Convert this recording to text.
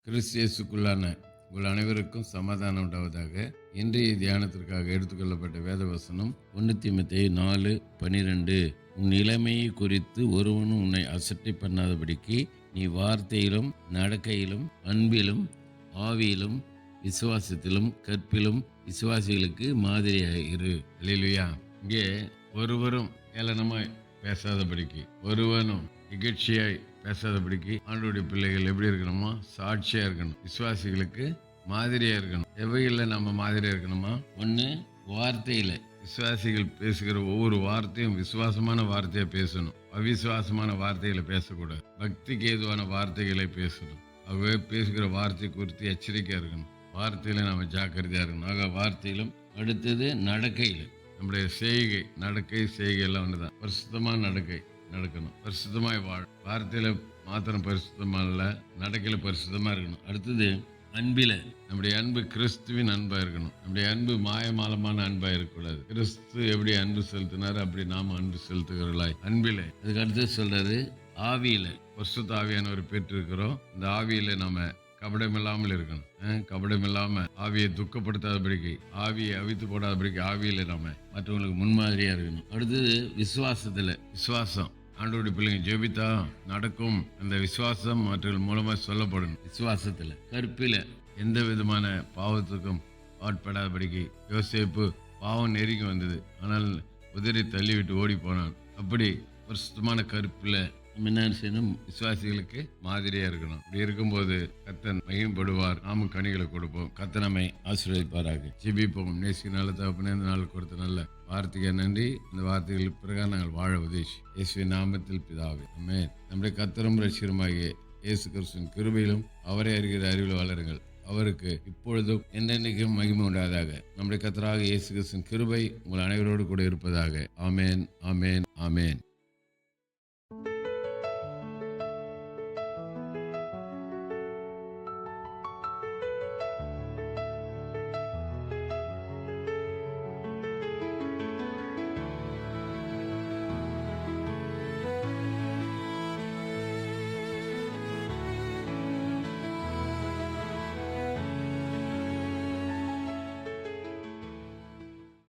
கிறிஸ்து இயேசுக்குள்ளான உங்கள் அனைவருக்கும் சமாதானம் உண்டாவதாக. இன்றைய தியானத்திற்காக எடுத்துக்கொள்ளப்பட்ட வேத வசனம் 1 தீமோத்தேயு 4:12. உன் நிலைமையை குறித்து ஒருவனும் உன்னை அசட்டை பண்ணாதபடிக்கு நீ வார்த்தையிலும் நடக்கையிலும் அன்பிலும் ஆவியிலும் விசுவாசத்திலும் கற்பிலும் விசுவாசிகளுக்கு மாதிரியாக இரு. அல்லேலூயா. இங்கே ஒருவரும் ஏளனமாய் பேசாதபடிக்கு, ஒருவனும் இகழ்ச்சியாய் பேசாதபடிக்கு ஆண்டவருடைய பிள்ளைகள் எப்படி இருக்கணுமா? சாட்சியா இருக்கணும், விசுவாசிகளுக்கு மாதிரியா இருக்கணும். எவையில் நம்ம மாதிரியா இருக்கணுமா? ஒன்று, வார்த்தையில விசுவாசிகள் பேசுகிற ஒவ்வொரு வார்த்தையும் விசுவாசமான வார்த்தையா பேசணும். அவிசுவாசமான வார்த்தைகளை பேசக்கூடாது. பக்திக்கு ஏதுவான வார்த்தைகளை பேசணும். ஆகவே பேசுகிற வார்த்தை குறித்து எச்சரிக்கையா இருக்கணும். வார்த்தையில நம்ம ஜாக்கிரதையா இருக்கணும். ஆக வார்த்தையிலும், அடுத்தது நடக்கையில், நம்முடைய செய்கை, நடக்கை செய்கை எல்லாம் ஒன்றுதான். பரிசுத்தமான நடக்கை நடக்கணும், பரிசுத்தமாய் வாழ. வார்த்தையில மாத்திரம் பரிசுத்தமா இல்ல, நடக்கையில பரிசுத்தமா இருக்கணும். அடுத்தது அன்பில, நம்முடைய அன்பு கிறிஸ்துவின் அன்பா இருக்கணும். நம்முடைய அன்பு மாயமாலமான அன்பா இருக்கக்கூடாது. கிறிஸ்து எப்படி அன்பு செலுத்தினாரு அப்படி நாம அன்பு செலுத்துகிறவர்களாய் அன்பில. அதுக்கு அடுத்து சொல்றாரு ஆவியில, பரிசுத்த ஆவியானவர் பெற்றிருக்கிறோம். இந்த ஆவியில நாம கபடம் இல்லாமல் இருக்கணும். கபடம் இல்லாம ஆவியை துக்கப்படுத்தாதபடிக்கு, ஆவியை அவித்து போடாதபடிக்கு ஆவியில நாம மற்றவங்களுக்கு முன்மாதிரியா இருக்கணும். அடுத்தது விசுவாசத்துல, விசுவாசம் ஆண்டவருடைய பிள்ளைங்க ஜெபித்தா நடக்கும். அந்த விசுவாசம் மற்றவர்கள் மூலமா சொல்லப்படணும். விசுவாசத்துல, கற்பில, எந்த விதமான பாவத்துக்கும் ஆட்படாதபடிக்கு. யோசேப்பு பாவம் நெருங்கி வந்தது, ஆனால் உதிரை தள்ளிவிட்டு ஓடி போனான். அப்படி ஒரு சுத்தமான கற்பில என்ன செய்யணும்? விசுவாசிகளுக்கு மாதிரியா இருக்கணும். இப்படி இருக்கும்போது கர்த்தர் மகிமைப்படுவார், நாமும் கனிகளை கொடுப்போம். கர்த்தர் நம்மை ஆசீர்வதிப்பாராக. ஜெபிப்போம். நேசிக்க நல்ல தகப்பனே, இந்த நாள் கொடுத்த நல்ல வார்த்தைக்கு நன்றி. இந்த வார்த்தைகள் பிரகாரம் நாங்கள் வாழ உதவி இயேசுவின் நாமத்தில் பிதாவே, ஆமென். நம்முடைய கர்த்தரும் ரட்சகருமாகிய இயேசு கிறிஸ்துவின் கிருபையிலும் அவரை அறிகிற அறிவில் வளருங்கள். அவருக்கு இப்பொழுதும் என்றென்றைக்கும் மகிமை உண்டாதாக. நம்முடைய கர்த்தராக இயேசு கிறிஸ்துவின் கிருபை உங்கள் அனைவரோடு கூட இருப்பதாக. ஆமென், ஆமென், ஆமென்.